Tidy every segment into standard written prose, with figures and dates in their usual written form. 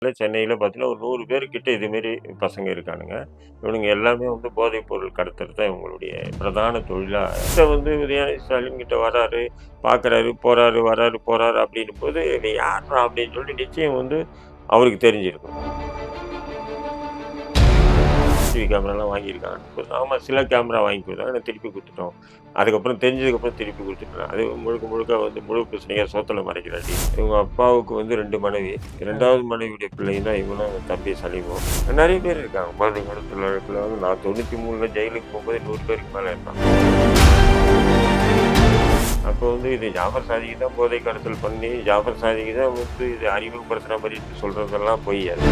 சென்னையில பார்த்தீங்கன்னா, ஒரு 100 பேர் கிட்ட இதுமாரி பசங்க இருக்கானுங்க. இவனுங்க எல்லாமே போதைப் பொருள் கடத்துறது தான் இவங்களுடைய பிரதான தொழிலா உதயநிதி ஸ்டாலின் கிட்ட வராரு, பார்க்குறாரு, போறாரு, வராரு, போறாரு அப்படின்னும்போது, "இவன் யார்றா?" அப்படின்னு சொல்லிட்டு நிச்சயம் அவருக்கு தெரிஞ்சிருக்கும். சிசிடிவி கேமராலாம் வாங்கியிருக்காங்க. ஆமா, சில கேமரா வாங்கி குடுத்தாங்க. ஆனா திருப்பி குடுத்துட்டோம். அதுக்கப்புறம் தெரிஞ்சதுக்கப்புறம் திருப்பி குடுத்துட்டோம். அது முழுக்க முழுக்க முழு பிரச்சனையா சோத்துல மறைக்கிறாண்டி. இவங்க அப்பாவுக்கு 2 மனைவி. 2வது மனைவியுடைய பிள்ளைங்க தான் இவனும், தம்பி சலீமும். நெறைய பேர் இருக்காங்க. போதை கடத்தல் வழக்குல நான் 93ல ஜெயிலுக்கு போகும்போது 100 பேருக்கு மேல இருந்தாங்க. அப்போ இது ஜாஃபர் சாதிக்கு தான் போதை கடத்தல் பண்ணி, ஜாஃபர் சாதிக்கு தான் இது அறிமுகப்படுத்துற மாரி சொல்றதெல்லாம் பொய் அது.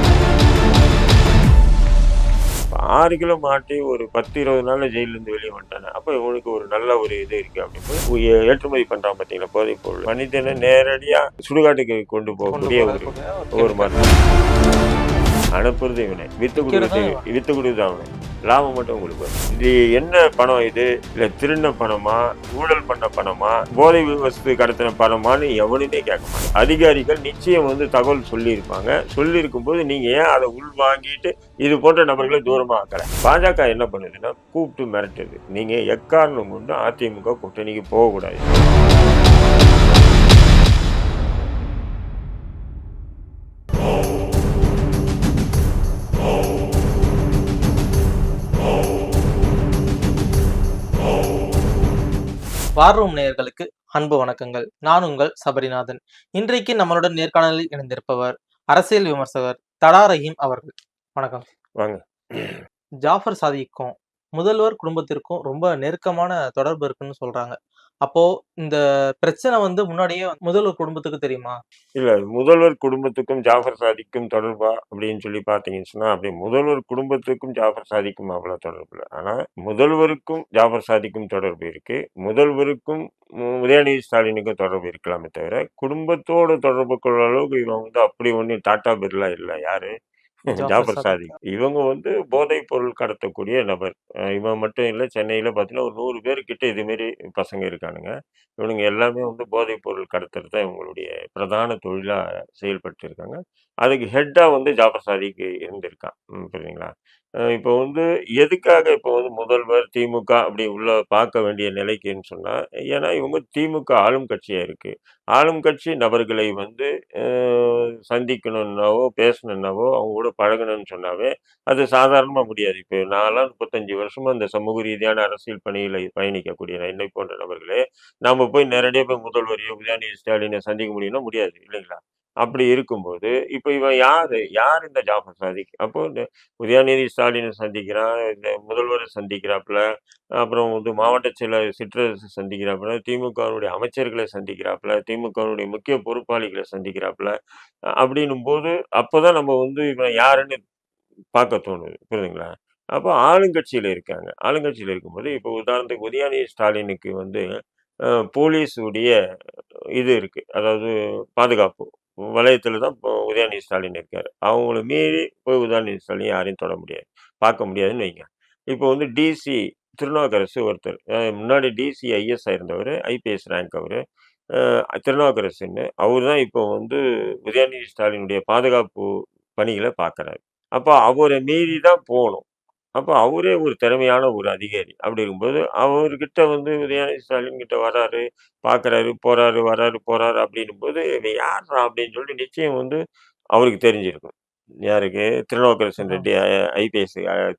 6 கிலோ மாட்டி ஒரு 10, 20 நாள்ல ஜெயில்லேருந்து வெளிய வந்துட்டானே. அப்ப இவனுக்கு ஒரு நல்ல ஒரு இது இருக்கு அப்படிங்கும்போது ஏற்றுமதி பண்றான் பார்த்தீங்களா போதைப் பொருள். மனிதனை நேரடியா சுடுகாட்டுக்கு கொண்டு போகக்கூடிய ஒரு மருந்து. அனுப்புறது இவனே. வித்து குடுக்குறது அவனே. லாபம் மட்டும் கொடுப்பாரு. இது என்ன பணம் இது? இல்ல திருடின பணமா? ஊழல் பண்ண பணமா? போதை வஸ்து கடத்தின பணமான்னு எவனுமே கேட்க மாட்டான். அதிகாரிகள் நிச்சயம் தகவல் சொல்லியிருப்பாங்க. சொல்லியிருக்கும் போது நீங்க ஏன் அதை உள்வாங்கிட்டு இது போன்ற நபர்களை தூரமா ஆக்கல? பாஜக என்ன பண்ணுதுன்னா கூப்பிட்டு மிரட்டுது. நீங்க எக்காரணம் கொண்டு அதிமுக கூட்டணிக்கு போகக்கூடாது. வார் ரூம் நேயர்களுக்கு அன்பு வணக்கங்கள். நான் உங்கள் சபரிநாதன். இன்றைக்கு நம்மளுடன் நேர்காணலில் இணைந்திருப்பவர் அரசியல் விமர்சகர் தடா ரஹீம் அவர்கள். வணக்கம். வாங்க. ஜாஃபர் சாதிக்கும் முதல்வர் குடும்பத்திற்கும் ரொம்ப நெருக்கமான தொடர்பு இருக்குன்னு சொல்றாங்க. அப்போ இந்த பிரச்சனை முன்னாடியே முதல்வர் குடும்பத்துக்கு தெரியுமா? இல்ல, முதல்வர் குடும்பத்துக்கும் ஜாஃபர் சாதிக்கும் தொடர்பா அப்படின்னு சொல்லி பார்த்தீங்கன்னு சொன்னா, அப்படி முதல்வர் குடும்பத்துக்கும் ஜாஃபர் சாதிக்கும் அவ்வளவு தொடர்பு இல்ல. ஆனா முதல்வருக்கும் ஜாஃபர் சாதிக்கும் தொடர்பு இருக்கு. முதல்வருக்கும் உதயநிதி ஸ்டாலினுக்கும் தொடர்பு இருக்கலாமே தவிர, குடும்பத்தோட தொடர்பு கொள்ற அளவுக்கு இவன் அப்படி ஒண்ணும் டாட்டா பிர்லா இல்ல. யாரு? ஜாஃபர் சாதிக். இவங்க போதைப் பொருள் கடத்தக்கூடிய நபர். இவன் மட்டும் இல்ல, சென்னையில பார்த்தீங்கன்னா, ஒரு 100 பேர் கிட்ட இதுமாரி பசங்க இருக்கானுங்க. இவனுங்க எல்லாமே போதைப் பொருள் கடத்துறது தான் இவங்களுடைய பிரதான தொழிலா செயல்பட்டு இருக்காங்க. அதுக்கு ஹெட்டா ஜாஃபர் சாதிக் இருந்திருக்கான். புரியுதுங்களா? இப்போ எதுக்காக இப்போ முதல்வர், திமுக அப்படி உள்ள பார்க்க வேண்டிய நிலைக்குன்னு சொன்னா, ஏன்னா இவங்க திமுக ஆளும் கட்சியா இருக்கு. ஆளும் கட்சி நபர்களை அ சந்திக்கணும்னாவோ, பேசணும்னாவோ, அவங்க கூட பழகணும்னு சொன்னாவே, அது சாதாரணமா முடியாது. இப்ப நான்லாம் 35 வருஷமா இந்த சமூக ரீதியான அரசியல் பணியில பயணிக்கக்கூடிய என்னை போன்ற நபர்களே, நாம போய் நேரடியா போய் முதல்வரையோ, உதயநிதி ஸ்டாலினை சந்திக்க முடியும்னா முடியாது இல்லைங்களா? அப்படி இருக்கும்போது, இப்ப இவன் யாரு? யார் இந்த ஜாஃபர் சாதிக்? அப்போ இந்த உதயநிதி ஸ்டாலினை சந்திக்கிறான், இந்த முதல்வரை சந்திக்கிறாப்புல, அப்புறம் மாவட்ட செயலர் சிற்றரசு சந்திக்கிறாப்புல, திமுகவினுடைய அமைச்சர்களை சந்திக்கிறாப்புல, திமுகவினுடைய முக்கிய பொறுப்பாளிகளை சந்திக்கிறாப்புல. அப்படின்னும்போது, அப்பதான் நம்ம இவன் யாருன்னு பார்க்க தோணுது. புரியுதுங்களா? அப்போ ஆளுங்கட்சியில இருக்காங்க. ஆளுங்கட்சியில இருக்கும்போது, இப்போ உதாரணத்துக்கு உதயநிதி ஸ்டாலினுக்கு அ போலீஸுடைய இது இருக்கு. அதாவது பாதுகாப்பு. வலயத்தில தான் இப்போ உதயநிதி ஸ்டாலின் இருக்காரு. அவங்கள மீறி போய் உதயநிதி ஸ்டாலின் யாரையும் தொட முடியாது. பார்க்க முடியாதுன்னு வைங்க. இப்போ டிசி திருநாவுக்கரசு ஒருத்தர். முன்னாடி டிசி ஐஎஸ்ஆ இருந்தவரு. ஐபிஎஸ் ரேங்க் அவரு. திருநாவுக்கரசுன்னு. அவரு தான் இப்போ உதயநிதி ஸ்டாலினுடைய பாதுகாப்பு பணிகள பார்க்குறாரு. அப்ப அவர மீறி தான் போணும். அப்ப அவரே ஒரு திறமையான ஒரு அதிகாரி. அப்படி இருக்கும்போது, அவர்கிட்ட உதயநிதி ஸ்டாலின் கிட்ட வராரு, பார்க்குறாரு, போறாரு, வராரு, போறாரு அப்படின்னும்போது, "இவன் யார்றா?" அப்படின்னு சொல்லிட்டு நிச்சயம் அவருக்கு தெரிஞ்சிருக்கும். யாருக்கு? திருநாவுக்கரசு ரெட்டி ஐபிஎஸ்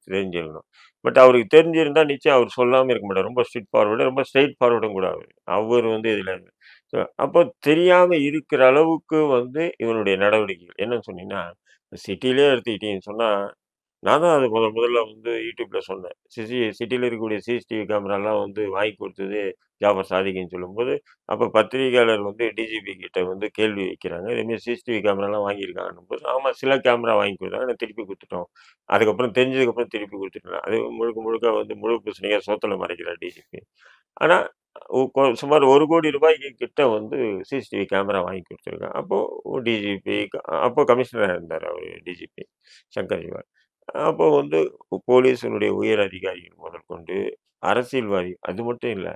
தெரிஞ்சிருக்கும். பட் அவருக்கு தெரிஞ்சிருந்தா நிச்சயம் அவர் சொல்லாம இருக்க மாட்டாரு. ரொம்ப ஸ்ட்ரிக்ட் ஃபார்வர்டு, ரொம்ப ஸ்ட்ரெய்ட் ஃபார்வர்டும் கூட அவரு. அவரு இதுல அப்போ தெரியாம இருக்கிற அளவுக்கு இவனுடைய நடவடிக்கைகள். என்னன்னு சொன்னீங்கன்னா, சிட்டிலயே எடுத்துக்கிட்டீங்கன்னு சொன்னா, நான் தான் அது முதல்ல YouTubeல சொன்னேன். சிட்டில இருக்கக்கூடிய சிசிடிவி கேமராலாம் வாங்கி குடுத்தது ஜாஃபர் சாதிக்ன்னு சொல்லும்போது, அப்ப பத்திரிகையாளர் டிஜிபி கிட்ட கேள்வி வைக்கிறாங்க. இதுமாரி சிசிடிவி கேமராலாம் வாங்கியிருக்காங்கன்னும்போது, ஆமா, சில கேமரா வாங்கி குடுத்தாங்க. ஆனா திருப்பி குடுத்துட்டோம். அதுக்கப்புறம் தெரிஞ்சதுக்கப்புறம் திருப்பி குடுத்துட்டோம். அது முழுக்க முழுக்க முழு பூசணிக்கா சோத்துல மறைக்கிறார் டிஜிபி. ஆனா சுமார் ரூ. 1,00,00,000 கிட்ட சிசிடிவி கேமரா வாங்கி குடுத்துருக்காங்க. அப்போ டிஜிபி அப்போ கமிஷனரா இருந்தாரு அவரு டிஜிபி சங்கர் ஜிவால். அப்போ போலீஸினுடைய உயர் அதிகாரிகள் முதற்கொண்டு, அரசியல்வாதி அது மட்டும் இல்ல.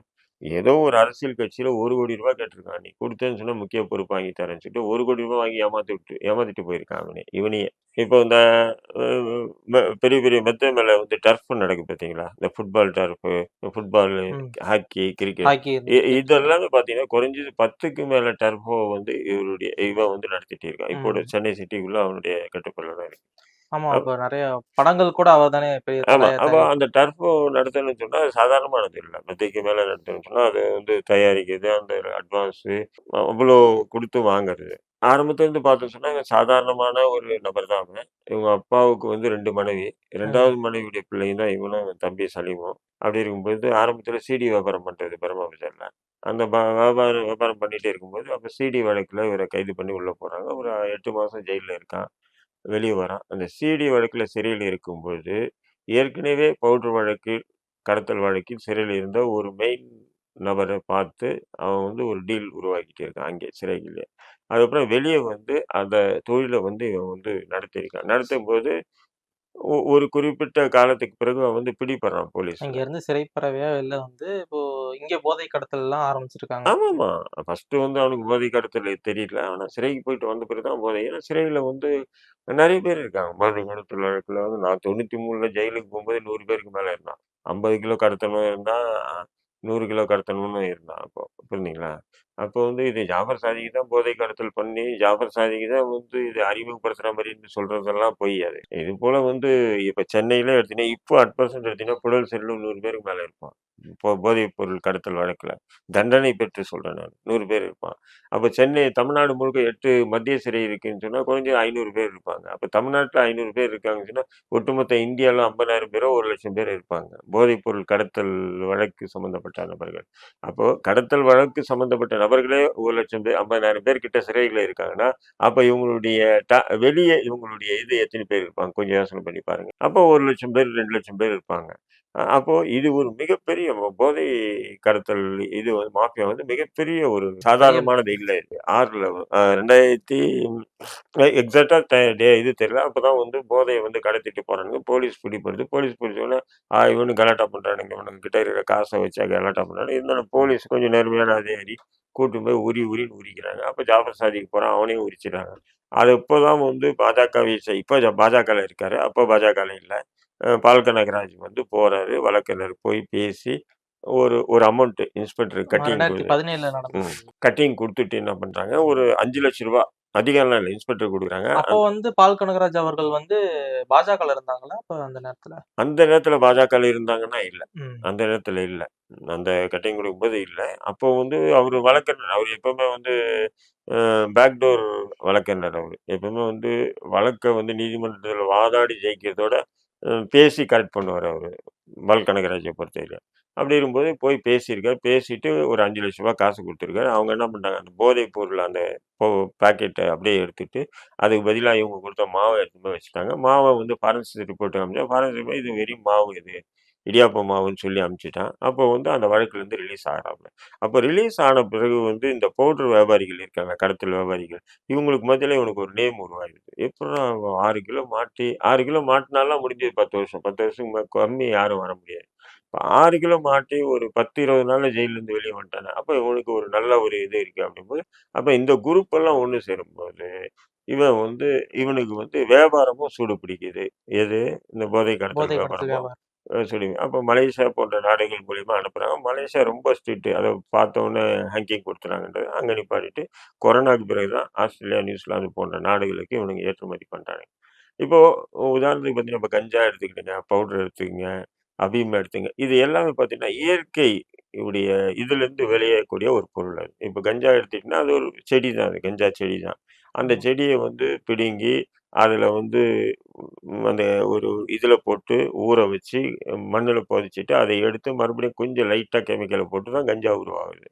ஏதோ ஒரு அரசியல் கட்சியில ரூ. 1,00,00,000 கேட்டிருக்கான். நீ குடுத்தேன்னு சொன்னா முக்கிய பொறுப்பு வாங்கி தரேன்னு சொல்லிட்டு ரூ. 1,00,00,000 வாங்கி ஏமாத்திட்டு போயிருக்கான் இவனையே. இப்போ இந்த அ பெரிய பெரிய மெத்த மேல வந்து டர்ஃப் நடக்குது பார்த்தீங்களா? இந்த ஃபுட்பால் டர்ஃபு, ஃபுட்பாலு, ம். Hockey, cricket hockey, cricket. இதெல்லாமே பார்த்தீங்கன்னா, குறைஞ்சது 10க்கு மேல டர்ஃபோ வந்து இவன் வந்து நடத்திட்டு இருக்கான். இப்போ ம். சென்னை சிட்டிக்குள்ள அவனுடைய கட்டுப்பாடுல தான் இருக்கு. ஆமா. அப் அப்ப நெறைய படங்கள் கூட அவர் தானே பெரிய ஆமா. தலையா அப்ப அந்த தயாரிப்பார். டர்ஃபோ நடத்தணும்னு சொன்னா, அது சாதாரணமானது இல்ல. மெத்தைக்கு மேல நடத்தணும்னு சொன்னா, அது வந்து தயாரிக்கிறது, அந்த அட்வான்ஸு அவ்வளோ குடுத்து வாங்குறது. ஆரம்பத்துல இருந்து பார்த்தோம்னு சொன்னா, இவன் சாதாரணமான ஒரு நபர் தான் அவன். இவங்க அப்பாவுக்கு வந்து 2 மனைவி. ம். 2வது மனைவியுடைய பிள்ளையும் தான் இவனும், இவன் தம்பி சலீமும். அப்படி இருக்கும்போது ஆரம்பத்துல சிடி வியாபாரம் பண்றது பர்மா பஜார்ல. அந்த வியாபாரம் பண்ணிட்டே இருக்கும்போது, அப்ப சிடி வழக்குல இவர கைது பண்ணி உள்ள போடுறாங்க. ஒரு 8 மாசம் ஜெயில்ல இருக்கான். வெளிய வரான். அந்த சிடி வழக்குல சிறையில இருக்கும்பொழுது, ஏற்கனவே பவுடர் வழக்கு, கடத்தல் வழக்கில் சிறையில இருந்த ஒரு மெயின் நபர பார்த்து, அவன் வந்து ஒரு டீல் உருவாக்கிட்டு இருக்கான் அங்கே சிறையிலே. அதுக்கப்புறம் வெளிய வந்து அந்த தொழில வந்து இவன் வந்து நடத்தியிருக்கான். நடத்தும்போது ஒரு குறிப்பிட்ட காலத்துக்கு பிறகு அவன் வந்து பிடிபடுறான் போலீஸ்ல. அங்கேருந்து சிறைப்பறவையா வெளில வந்து, இப்போ இங்க போதை கடத்தல்லாம் ஆரம்பிச்சிருக்காங்க. ஆமாமா. ஃபர்ஸ்ட்டு வந்து அவனுக்கு போதை கடத்தல் தெரியல. ஆனா சிறைக்கு போயிட்டு வந்த பிறகு தான் போதை. ஏன்னா சிறையில வந்து நெறைய பேர் இருக்காங்க. போதை கடத்தல் வழக்குல வந்து நான் 93ல ஜெயிலுக்கு போம்போது 100 பேருக்கு மேல இருந்தான். 50 கிலோ கடத்தணும் இருந்தான். 100 கிலோ கடத்தணும்னு இருந்தான் அப்போ. புரியுதுங்களா? அப்போ வந்து இது ஜாஃபர் சாதிக்கு தான் போதை கடத்தல் பண்ணி, ஜாஃபர் சாதிக்கு தான் வந்து இது அறிமுகப்படுத்துற மாரின்னு சொல்றதெல்லாம் பொய் அது. இது போல வந்து இப்ப சென்னையில எடுத்தீங்கன்னா, இப்போ அட் பிரசென்ட் எடுத்தீங்கன்னா, புழல் சிறையில 100 பேருக்கு மேல இருப்பான். போதைப் பொருள் கடத்தல் வழக்குல. தண்டனை பெற்று சொல்றேன் நான். 100 பேர் இருப்பான். அப்ப சென்னை தமிழ்நாடு முழுக்க 8 மத்திய சிறை இருக்குன்னு சொன்னா, குறைஞ்சது 500 பேர் இருப்பாங்க. அப்ப தமிழ்நாட்டுல 500 பேர் இருக்காங்கன்னு சொன்னா, ஒட்டுமொத்த இந்தியால 50,000 பேரோ, 1,00,000 பேர் இருப்பாங்க. போதைப் பொருள் கடத்தல் வழக்கு சம்பந்தப்பட்ட நபர்கள். அப்போ கடத்தல் வழக்கு சம்பந்தப்பட்ட நபர்களே 1,00,000 பேர் 50,000 பேர் கிட்ட சிறையில இருக்காங்கன்னா, அப்ப இவங்களுடைய வெளிய இவங்களுடைய இது எத்தன பேர் இருப்பாங்க? கொஞ்சம் யோசனை பண்ணி பாருங்க. அப்போ 1,00,000 பேர், 2,00,000 பேர் இருப்பாங்க. அப்போ இது ஒரு மிகப்பெரிய போதை கடத்தல் இது வந்து மாஃபியா வந்து மிகப்பெரிய ஒரு மையம். சாதாரணமானது இல்ல இது. 6ல 2000 எக்ஸாக்ட்டா இது தெரியல. அப்பதான் வந்து போதைய வந்து கடத்திட்டு போறானுங்க. போலீஸ் பிடிபடுது. போலீஸ் பிடிச்சோனே, இவனுங்க கலாட்டா பண்றானுங்க. இவனுங்க கிட்ட இருக்கிற காச வச்சு கலாட்டா பண்றானுங்க. இருந்தாலும் போலீஸ் கொஞ்சம் நேர்மையான அதிகாரி கூட்டிட்டு போய் உரின்னு உரிக்கிறாங்க. அப்ப ஜாஃபர் சாதிக்கு போறான். அவனையும் உரிச்சுடுறாங்க. அது இப்பதான் வந்து இப்ப பாஜகல இருக்காரு. அப்ப பாஜகல இல்ல. பால்க நாகராஜ் வந்து போறாரு. வழக்கறிஞர் போய் பேசி ஒரு ஒரு அமௌண்ட் இன்ஸ்பெக்டர் ஆமா கட்டிங் 2017ல நடந்தது ம். இது. கட்டிங் குடுத்துட்டு என்ன பண்றாங்க, ஒரு ரூ. 5,00,000 அதிகம்லாம் இல்ல. இன்ஸ்பெக்டர் குடுக்குறாங்க. அப்போ வந்து பால் கனகராஜ் அவர்கள் வந்து பாஜகல இருந்தாங்களா? அப்ப அந்த நேரத்துல? அந்த நேரத்துல பாஜகல இருந்தாங்கன்னா இல்ல. ம். அந்த நேரத்துல இல்ல. அந்த கட்டிங் குடுக்கும்போது இல்ல. அப்போ வந்து அவரு வழக்கறிஞர். அவரு எப்பவுமே வந்து பேக்டோர் வழக்கறிஞர் அவரு. எப்பவுமே வந்து வழக்க வந்து நீதிமன்றத்துல வாதாடி ஜெயிக்கிறதோட, பேசி கரெக்ட் பண்ணுவாரு அவரு. பால் கனகராஜ பொறுத்தவரையும். அப்படி இருக்கும்போது போய் பேசியிருக்காரு. பேசிட்டு ஒரு ரூ. 5,00,000 காசு குடுத்துருக்காரு. அவங்க என்ன பண்ட்டாங்க, அந்த போதைப் பொருள் அந்த பொ பாக்கெட்ட அப்படியே எடுத்துட்டு, அதுக்கு பதிலா இவங்க குடுத்த மாவ எடுத்துட்டு போய் வச்சுட்டாங்க. மாவ வந்து ஃபாரன்சிக் ரிப்போர்ட் அனுப்பிச்சா, ஃபாரன்சிக் இது வெறும் மாவு இது. இடியாப்ப மாவுன்னு சொல்லி அனுப்பிச்சுட்டான். அப்போ வந்து அந்த வழக்குலேருந்து ரிலீஸ் ஆகுறாப்ல. அப்போ ரிலீஸ் ஆன பிறகு வந்து இந்த பவுடர் வியாபாரிகள் இருக்காங்க, கடத்தல் வியாபாரிகள். இவங்களுக்கு மத்தியில இவனுக்கு ஒரு நேம் உருவாயிடுது. எப்புட்றா அவன் 6 கிலோ மாட்டி 6 கிலோ மாட்டுனாலாம் முடிஞ்சது 10 வருஷம். 10 வருஷத்துக்கு கம்மி யாரும் வர முடியாது. இப்ப 6 கிலோ மாட்டி ஒரு 10, 20 நாள்ல ஜெயில்லேருந்து வெளிய வந்துட்டானே, அப்ப இவனுக்கு ஒரு நல்ல ஒரு இது இருக்கு அப்படிங்கும்போது, அப்ப இந்த குரூப் எல்லாம் ஒண்ணு சேரும்போது, இவன் வந்து இவனுக்கு வந்து வியாபாரமும் சூடு பிடிக்குது. எது? இந்த போதை கடத்தல் போதை கடத்தல் வியாபாரமும் வியாபாரம். சரி. அப்ப மலேசியா போன்ற நாடுகள் மூலியமா அனுப்புறாங்க. மலேசியா ரொம்ப ஸ்ட்ரிக்ட். அத பார்த்தோனே ஹேங்கிங் குடுத்துறாங்கன்றது. அங்க நிப்பாட்டிட்டு, கொரோனாக்கு பிறகு தான் ஆஸ்திரேலியா, நியூசிலாந்து போன்ற நாடுகளுக்கு இவனுங்க ஏற்றுமதி பண்றானுங்க. இப்போ உதாரணத்துக்கு பார்த்தீங்கன்னா, இப்ப கஞ்சா எடுத்துக்கிட்டீங்க, பவுடர் எடுத்துக்கங்க, அபீன் எடுத்துங்க. இது எல்லாமே பார்த்தீங்கன்னா, இயற்கை உடைய இதிலிருந்து விளையக்கூடிய ஒரு பொருள் அது. இப்ப கஞ்சா எடுத்துக்கிட்டீங்கன்னா, அது ஒரு செடி தான் அது. கஞ்சா செடி தான். அந்த ஆமா. செடிய வந்து பிடுங்கி, அதுல வந்து அந்த ஒரு இதுல போட்டு ஊற வச்சு, மண்ணுல பொதைச்சுட்டு, அதை எடுத்து மறுபடியும் கொஞ்சம் லைட்டா கெமிக்கல போட்டு தான் கஞ்சா உருவாகுது.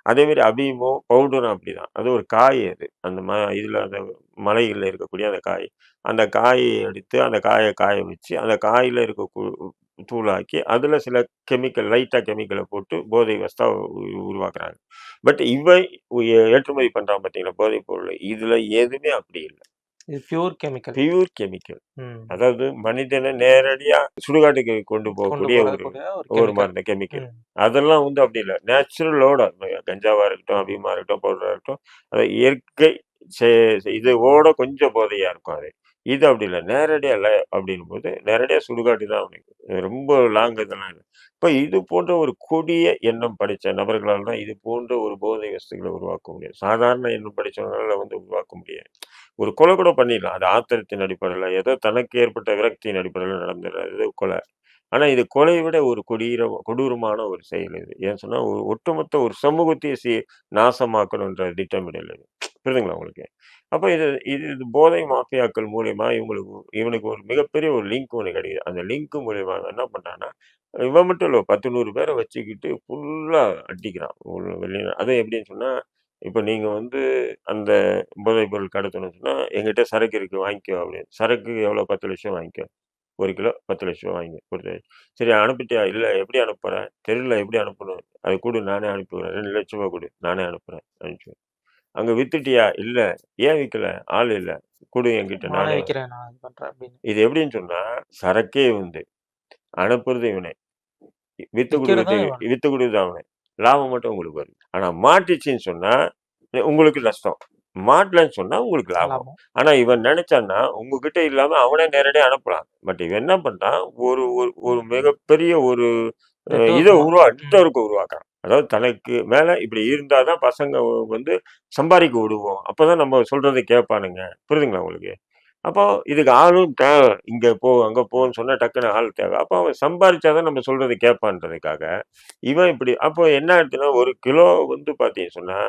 அதேமாரி அபீமும், பவுடரும் அப்படிதான். அது ஒரு காய் அது. அந்த இதுல அந்த மலைகள்ல இருக்கக்கூடிய அந்த காய். அந்த காயை எடுத்து, அந்த காய காய வச்சு, அந்த காயில இருக்க தூளாக்கி, அதுல சில லைட்டா கெமிக்கல போட்டு போதை வஸ்தா உருவாக்குறாங்க. பட் இவன் ஏற்றுமதி பண்றான் பார்த்தீங்களா, போதைப் பொருள். இதுல எதுவுமே அப்படி இல்ல. இது பியூர் கெமிக்கல். Pure chemical. ம். அதாவது மனிதனை நேரடியா சுடுகாட்டுக்கு கொண்டு கொண்டு போகக்கூடிய ஒரு போறக்கூடிய ஒரு ஒரு கெமிக்கல். மருந்து கெமிக்கல். ம். அதெல்லாம் வந்து அப்படி இல்ல. நேச்சுரலோட கஞ்சாவா இருக்கட்டும், அபீமா இருக்கட்டும், பவுடரா இருக்கட்டும், அது இயற்கை செ இதோட கொஞ்சம் போதையா இருக்கும் அது. இது அப்படி இல்ல. நேரடியா இல்ல அப்படின்னும்போது, நேரடியா சுடுகாட்டு தான் அவனுக்கு. ரொம்ப லாங் இதெல்லாம் இல்ல. இப்ப இது போன்ற ஒரு கொடிய எண்ணம் படைச்ச நபர்களால தான் இது போன்ற ஒரு போதை வஸ்துகள உருவாக்க முடியும். சாதாரண எண்ணம் படைச்சவங்களால வந்து உருவாக்க முடியாது. ஒரு கொலை கூட பண்ணிடலாம். அது ஆத்திரத்தின் அடிப்படையில, ஏதோ தனக்கு ஏற்பட்ட விரக்தியின் அடிப்படையில நடந்துறது கொலை. ஆனா இது கொலைய விட ஒரு கொடூரமான ஒரு செயல் இது. ஏன்னு சொன்னா, ஒட்டுமொத்த ஒரு சமூகத்தையே நாசமாக்கணுன்ற திட்டமிடல் இது. புரியுதுங்களா உங்களுக்கு? அப்ப இது இது இது போதை மாஃபியாக்கள் மூலியமா இவனுக்கு ஒரு மிகப்பெரிய ஒரு லிங்க் ஒண்ணு கிடைக்குது. அந்த லிங்க் மூலியமா அவன் என்ன பண்றான்னா, இவன் மட்டும் இல்ல 10, 100 பேர வச்சுக்கிட்டு ஃபுல்லா அடிக்கிறான். வெளிய அதுவும் எப்படின்னு சொன்னா, இப்ப நீங்க வந்து அந்த போதைப் பொருள் கடத்தணும்னு சொன்னா, "என்கிட்ட சரக்கு இருக்கு வாங்கிக்கோ" அப்படின்னு. சரக்கு எவ்வளோ? 10,00,000 வாங்கிக்கோ. 1 கிலோ 10,00,000 வாங்கி குடுத்து, "சரி அனுப்பிட்டியா?" "இல்ல எப்படி அனுப்புற?" "தெரியல எப்படி அனுப்பணும்?" "அது குடு நானே அனுப்பிவிடுறேன். ₹2,00,000 குடு நானே அனுப்புறேன்." அனுப்பிச்சு "அங்க வித்துட்டியா?" "இல்ல." "ஏன் விக்கல?" "ஆள் இல்ல." "குடு என்கிட்ட நானே நானே" விக்கிறேன், நான் இது பண்றேன் அப்படின்னு. இது எப்படின்னு சொன்னா, சரக்கே இவன்து, அனுப்புறது இவனே, விக்கிறதும் இவன். வித்து குடுக்குறது அவனே. லாபம் மட்டும் உங்களுக்கு வருது. ஆனா மாட்டுச்சுன்னு சொன்னா, உங்களுக்கு நஷ்டம். மாட்டலன்னு சொன்னா உங்களுக்கு லாபம். லாபம். ஆனா இவன் நெனச்சான்னா, உங்ககிட்ட இல்லாம அவனே நேரடியா அனுப்பலாம். பட் இவன் என்ன பண்றான், ஒரு ஒரு ஒரு மிகப்பெரிய ஒரு இத நெட்வொர்க் ம். நெட்வொர்க்க உருவாக்குறான். அதாவது தனக்கு மேல இப்படி இருந்தா தான் பசங்க வந்து சம்பாரிக்க விடுவோம். அப்பதான் நம்ம சொல்றத கேட்பானுங்க. புரியுதுங்களா உங்களுக்கு? அப்போ இதுக்கு ஆளும் தேவை. இங்க போ, அங்க போன்னு சொன்னா டக்குனு ஆள் தேவை. அப்போ அவன் சம்பாரிச்சா தான் நம்ம சொல்றத கேட்பான்றதுக்காக, இவன் இப்படி அப்போ என்ன ஆயிடுச்சுன்னா, 1 கிலோ வந்து பார்த்தீங்கன்னு சொன்னா,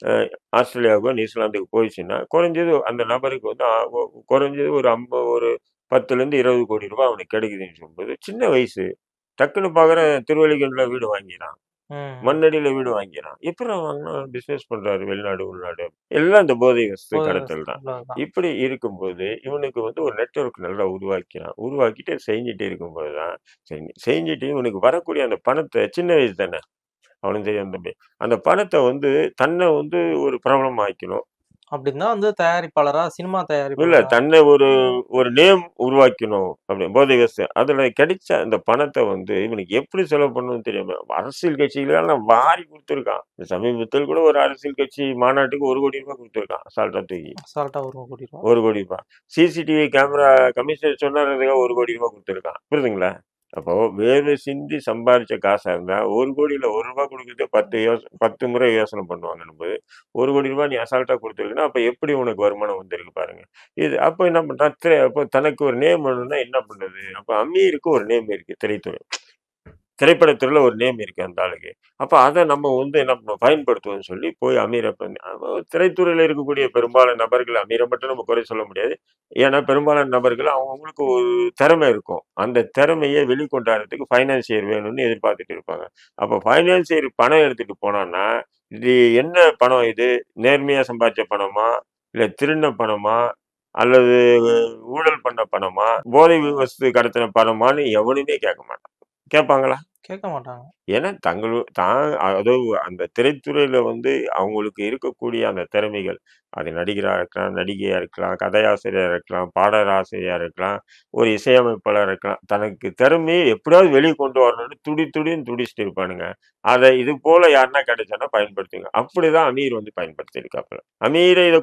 அ ஆஸ்திரேலியாவுக்கோ, நியூசிலாந்துக்கு போயிடுச்சுன்னா, குறைஞ்சது அந்த நபருக்கு வந்து குறைஞ்சது ஒரு 10லருந்து ₹20,00,00,000 அவனுக்கு கிடைக்குதுன்னு சொல்லும்போது, சின்ன வயசு. டக்குனு பார்க்குறேன் திருவல்லிக்கேணில வீடு வாங்கிறான். ம். மண்ணடியில வீடு வாங்கிறான். எப்புட்றா வாங்குனான்? பிசினஸ் பண்றாரு வெளிநாடு, உள்நாடு. எல்லாம் இந்த போதை வஸ்து போதை கடத்தல் வஸ்து தான். உள்ளதுதான். இப்படி இருக்கும்போது, இவனுக்கு வந்து ஒரு நெட்வொர்க் நல்லா உருவாக்கிறான். உருவாக்கிட்டு செஞ்சுட்டே இருக்கும்போது தான், செஞ்சுட்டு இவனுக்கு வரக்கூடிய அந்த பணத்த சின்ன வயசு தானே! அவனுக்கு தெரியும் தம்பி. அந்த பணத்த வந்து தன்ன வந்து ஒரு பிரபலம் ஆக்கிணும். அப்படின்னா வந்து தயாரிப்பாளரா, சினிமா இல்ல தயாரிப்பாளரா? தன்னை ஒரு ஒரு நேம் உருவாக்கணும் அப்படி போதை வஸ்து. அதுல கிடைச்ச அந்த பணத்த வந்து இவனுக்கு எப்படி செலவு பண்ணணும்னு தெரியாம, அரசியல் கட்சிகளெல்லாம் வாரி குடுத்துருக்கான். சமீபத்தில் கூட ஒரு அரசியல் கட்சி மாநாட்டுக்கு ₹1,00,00,000 குடுத்துருக்கான். அசால்ட்டா தூக்கி. அசால்ட்டா ரூ. 1,00,00,000. ₹1,00,00,000 சிசிடிவி கேமரா கமிஷனர் சொன்னாருன்றதுக்காக ₹1,00,00,000 குடுத்துருக்கான். புரியுதுங்களா? அப்போ வேர்வை சிந்தி சம்பாரிச்ச காசா இருந்தா, ₹1,00,00,000ல ரூ. 1 குடுக்குறதே 10 முறை யோசனை பண்ணுவாங்கன்னும்போது, ₹1,00,00,000 நீ அசால்ட்டா குடுத்துருக்கன்னா, அப்ப எப்படி உனக்கு வருமானம் வந்திருக்கு பாருங்க. இது அப்ப என்ன பண்றான், அப்ப தனக்கு ஒரு நேம் வேணும்னா என்ன பண்றது? அப்ப அமீருக்கு ஒரு நேம் இருக்கு திரைத்துறை. திரைப்படத்துறையில ஒரு நேம் இருக்கு அந்த ஆளுக்கு. அப்ப அத நம்ம வந்து என்ன பண்ணோம், பயன்படுத்துவோம்ன்னு சொல்லி போய் அமீர திரைத்துறையில இருக்கக்கூடிய பெரும்பாலான நபர்கள் அமீர மட்டும் நம்ம குறை சொல்ல முடியாது. ஏன்னா பெரும்பாலான நபர்கள் அவங்கவங்களுக்கு ஒரு திறமை இருக்கும். அந்த திறமைய வெளிக்கொண்டாறதுக்கு ஃபைனான்சியர் வேணும்னு எதிர்பார்த்துட்டு இருப்பாங்க. அப்ப ஃபைனான்சியர் பணம் எடுத்துட்டு போனான்னா, இது என்ன பணம் இது? நேர்மையா சம்பாதிச்ச பணமா? இல்ல திருடின பணமா? அல்லது ஊழல் பண்ண பணமா? போதை வஸ்து கடத்தின பணமான்னு எவனுமே கேட்க மாட்டான். கேட்பாங்களா? கேட்க மாட்டாங்க. ஏன்னா அதாவது அந்த திரைத்துறையில வந்து அவங்களுக்கு இருக்கக்கூடிய அந்த திறமைகள், அது நடிகரா இருக்கலாம், நடிகையா இருக்கலாம், கதையாசிரியரா இருக்கலாம், பாடலாசிரியரா இருக்கலாம், ஒரு இசையமைப்பாளரா இருக்கலாம். தனக்கு திறமைய எப்படியாவது வெளிய கொண்டு வரணும்னு துடின்னு துடிச்சுட்டு இருப்பானுங்க. அத இது போல யாருன்னா கிடைச்சான்னா பயன்படுத்துங்க. அப்படிதான் அமீர் வந்து பயன்படுத்தியிருக்காப்புல. அமீர இத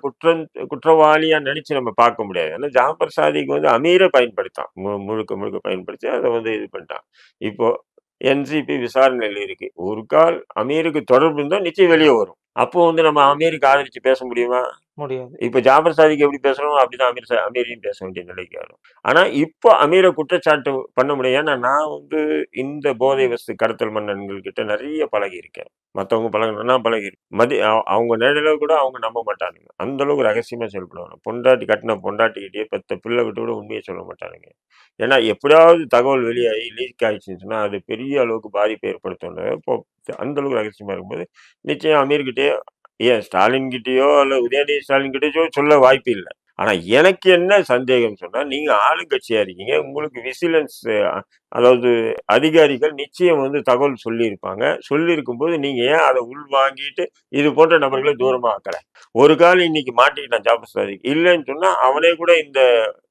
குற்றவாளியா நெனச்சு நம்ம பார்க்க முடியாது. ஏன்னா ஜாஃபர் சாதிக் வந்து அமீர பயன்படுத்தான். முழுக்க முழுக்க பயன்படுத்தி அத வந்து இது பண்ணிட்டான். இப்போ என்சிபி விசாரணையில இருக்கு. ஒரு கால் அமீருக்கு தொடர்பு இருந்தா நிச்சயம் வெளிய வரும். அப்போ வந்து நம்ம அமீருக்கு ஆதரிச்சு பேச முடியுமா? முடியாது. இப்ப ஜாபர் சாதிக் எப்படி பேசுறோமோ அப்படிதான் அமீரையும் பேச வேண்டிய நிலைக்கு வரும். ஆனா, இப்போ அமீர குற்றச்சாட்டு பண்ண முடியும். ஏன்னா, நான் வந்து இந்த போதை வஸ்து கடத்தல் மன்னன்கள் கிட்ட நெறைய பழகியிருக்கேன். மத்தவங்க பழகுனா நான் பழகியிருக்கேன். அவங்க நிழல கூட அவங்க நம்ப மாட்டானுங்க. அந்த அளவுக்கு ரகசியமா செயல்படுவாங்க. கட்டின பொண்டாட்டிகிட்டயே பெத்த பிள்ளை கிட்ட கூட உண்மைய சொல்ல மாட்டானுங்க. ஏன்னா, எப்படியாவது தகவல் வெளியாகி லீக் ஆயிடுச்சுன்னு சொன்னா, அது பெரிய அளவுக்கு பாதிப்பை ஏற்படுத்தும்ல. இப்போ அந்த அளவுக்கு ரகசியமா இருக்கும்போது, நிச்சயம் அமீர்கிட்டயே ஏன் ஸ்டாலின் கிட்டயோ, இல்ல உதயநிதி ஸ்டாலின் கிட்டயோ சொல்ல வாய்ப்பு இல்ல. ஆனா எனக்கு என்ன சந்தேகம்னு சொன்னா, நீங்க ஆளுங்கட்சியா இருக்கீங்க. உங்களுக்கு விஜிலன்ஸ் அதாவது அதிகாரிகள் நிச்சயம் வந்து தகவல் சொல்லியிருப்பாங்க. சொல்லியிருக்கும்போது நீங்க ஏன் அத உள்வாங்கிட்டு, இது போன்ற நபர்கள தூரமா ஆக்கல? ஒரு கால் இன்னைக்கு மாட்டிக்கிட்டான் ஜாஃபர் சாதிக். இல்லன்னு சொன்னா, அவனே கூட இந்த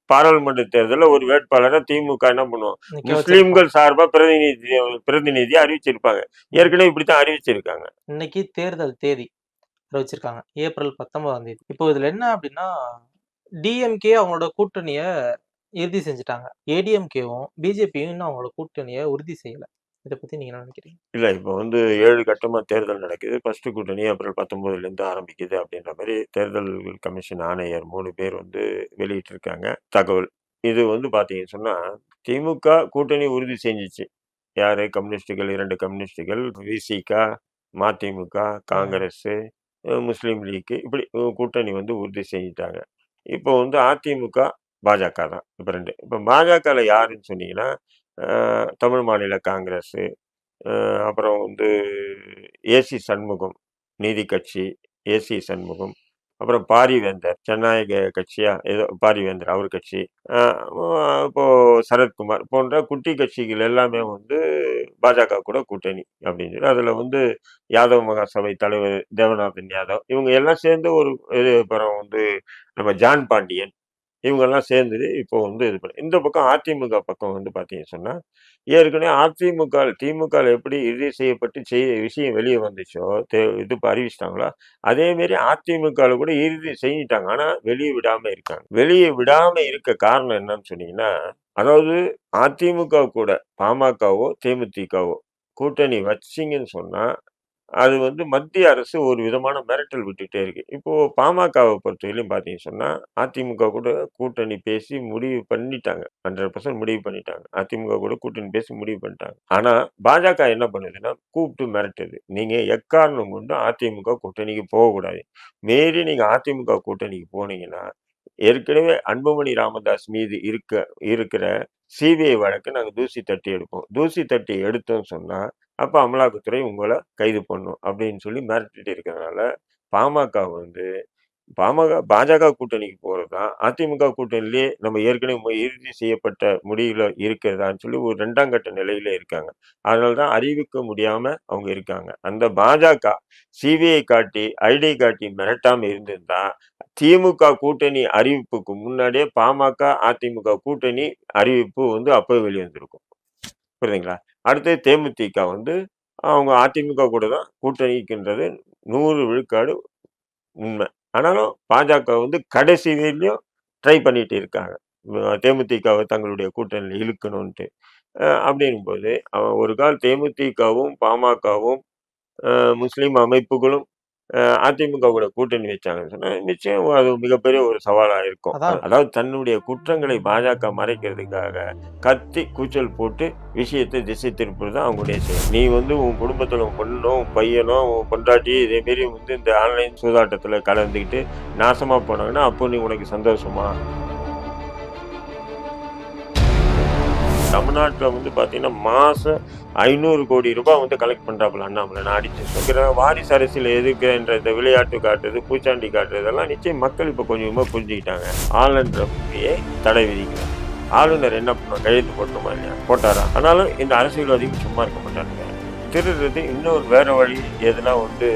பாராளுமன்ற தேர்தல்ல ஒரு வேட்பாளர திமுக என்ன பண்ணும்? நிக்க வச்சிருப்பான். முஸ்லிம்கள் சார்பா பிரதிநிதியா அறிவிச்சிருப்பாங்க. ஏற்கனவே இப்படித்தான் அறிவிச்சிருக்காங்க. இன்னைக்கு தேர்தல் தேதி அறிவிச்சிருக்காங்க. ஏப்ரல் 19ஆம் தேதி. இப்போ இதுல என்ன அப்டின்னா, டிஎம்கே அவங்களோட கூட்டணிய இறுதி செஞ்சுட்டாங்க. ஏடிஎம்கேவும், பிஜேபியும் இன்னும் அவங்களோட கூட்டணிய உறுதி செய்யல. இத பத்தி நீங்க என்ன நினைக்கிறீங்க? இல்ல இப்ப வந்து 7 கட்டமா தேர்தல் நடக்குது. ஃபர்ஸ்ட் கூட்டணி ஏப்ரல் 19லேருந்து ஆரம்பிக்குது அப்படின்ற மாரி தேர்தல் கமிஷன் ஆணையர் 3 பேர் வந்து வெளியிட்டிருக்காங்க தகவல். இது வந்து பார்த்தீங்கன்னு சொன்னா, திமுக கூட்டணி உறுதி செஞ்சுச்சு. யாரு? கம்யூனிஸ்டுகள் 2 கம்யூனிஸ்டுகள், விசிக, மதிமுக, ம். காங்கிரஸு, முஸ்லீம் லீக் இப்படி கூட்டணி வந்து உறுதி செஞ்சுட்டாங்க. இப்போ வந்து அதிமுக, பாஜக தான். இப்ப 2. இப்ப பாஜகல யாருன்னு சொன்னீங்கன்னா, அ தமிழ் மாநில காங்கிரஸ் அப்புறம் வந்து ஏசி சண்முகம் நீதி கட்சி, ஏசி சண்முகம், அப்புறம் பாரிவேந்தர் ஜனநாயக கட்சியா ஏதோ பாரிவேந்தர் அவர் கட்சி, அ இப்போ சரத்குமார் போன்ற குட்டி கட்சிகள் எல்லாமே வந்து பாஜக கூட கூட்டணி அப்படின்னு சொல்லி அதுல வந்து யாதவ் மகாசபை தலைவர் தேவநாதன் யாதவ் இவங்க எல்லாம் சேர்ந்து ஒரு இது அப்புறம் வந்து நம்ம ஜான் பாண்டியன் இவங்கெல்லாம் சேர்ந்து இப்போ வந்து இது பண்ணி இந்த பக்கம் அதிமுக பக்கம் வந்து பார்த்தீங்கன்னு சொன்னா, ஏற்கனவே திமுகல எப்படி இறுதி செய்யப்பட்டு விஷயம் வெளிய வந்துச்சோ, இது இப்ப அறிவிச்சுட்டாங்களோ, அதே மாரி அதிமுகல கூட இறுதி செஞ்சுட்டாங்க. ஆனா வெளிய விடாம இருக்காங்க. வெளிய விடாம இருக்க காரணம் என்னன்னு சொன்னீங்கன்னா, அதாவது அதிமுக கூட பாமகவோ, தேமுதிகவோ கூட்டணி வச்சீங்கன்னு சொன்னா, அது வந்து மத்திய அரசு ஒரு விதமான மிரட்டல் விட்டுட்டே இருக்கு. இப்போ பாமகவ பொறுத்தவரையிலும் பார்த்தீங்கன்னு சொன்னா, அதிமுக கூட கூட்டணி பேசி முடிவு பண்ணிட்டாங்க. 100% முடிவு பண்ணிட்டாங்க. அதிமுக கூட கூட்டணி பேசி முடிவு பண்ணிட்டாங்க. ஆனா, பாஜக என்ன பண்ணுதுன்னா, கூப்பிட்டு மிரட்டுது. நீங்க எக்காரணம் கொண்டும் அதிமுக கூட்டணிக்கு போகக்கூடாது. மீறி நீங்க அதிமுக கூட்டணிக்கு போனீங்கன்னா, ஏற்கனவே அன்புமணி ராமதாஸ் மீது இருக்கிற சிபிஐ வழக்க நாங்க தூசி தட்டி எடுப்போம். தூசி தட்டி எடுத்தோம்னு சொன்னா, அப்ப அமலாக்கத்துறை உங்கள கைது பண்ணும் அப்படின்னு சொல்லி மிரட்டிட்டு இருக்கிறதுனால, பாமக வந்து பாஜக கூட்டணிக்கு போறது தான். அதிமுக கூட்டணியிலேயே நம்ம ஏற்கனவே இறுதி செய்யப்பட்ட முடிவுல இருக்கிறதான்னு சொல்லி ஒரு 2ஆம் கட்ட நிலையில இருக்காங்க. அதனால தான் அறிவிக்க முடியாம அவங்க இருக்காங்க. அந்த பாஜக சிபிஐ காட்டி, ஐடி காட்டி மிரட்டாம இருந்திருந்தா, திமுக கூட்டணி அறிவிப்புக்கு முன்னாடியே பாமக, அதிமுக கூட்டணி அறிவிப்பு வந்து அப்பவே வெளிய வந்திருக்கும். புரியுதுங்களா? அடுத்து தேமுதிக வந்து அவங்க அதிமுக கூட தான் கூட்டணிக்கின்றது 100 விழுக்காடு உண்மை. ஆனாலும் பாஜக வந்து கடைசி வரையிலும் ட்ரை பண்ணிட்டு இருக்காங்க. தேமுதிகவ தங்களுடைய கூட்டணியில இழுக்கணுன்ட்டு. அப்படிங்கும்போது ஒரு கால் தேமுதிகவும், பாமகவும், முஸ்லிம் அமைப்புகளும் அதிமுக கூட கூட்டணி வச்சாங்கன்னு சொன்னா, நிச்சயம் அது மிகப்பெரிய ஒரு சவாலா இருக்கும். அதான் அதாவது தன்னுடைய குற்றங்களை பாஜக மறைக்கிறதுக்காக கத்தி, கூச்சல் போட்டு விஷயத்தை திசை திருப்புறது தான் அவங்களுடைய செயல். நீ வந்து உன் குடும்பத்துல உன் பொண்ணோ, உன் பையனோ, உன் பொண்டாட்டி இதே மாரி வந்து இந்த ஆன்லைன் சூதாட்டத்துல கலந்துக்கிட்டு நாசமா போனாங்கன்னா, அப்போ நீ உனக்கு சந்தோஷமா? தமிழ்நாட்டுல வந்து பார்த்தீங்கன்னா, மாசம் 500 கோடி ரூபாய் வந்து கலெக்ட் பண்றாப்புல அண்ணாமலை. நான் அடிச்சு சொல்கிறேன். வாரிசு அரசியல எதுக்குன்ற இந்த விளையாட்டு காட்டுறது, பூச்சாண்டி காட்டுறது இதெல்லாம் நிச்சயம் மக்கள் இப்ப கொஞ்சம் கொஞ்சமா புரிஞ்சுக்கிட்டாங்க. ஆளுன்றபடியே தடை விதிக்கணும். ஆளுநர் என்ன பண்ணுவார்? கையெழுத்து போடணுமா இல்லையா? போட்டாரா? ஆனாலும் இந்த அரசியல்வாதிகள் சும்மா இருக்க மாட்டானுங்க. திருடுறது இன்னொரு வேற வழி எதுனா வந்து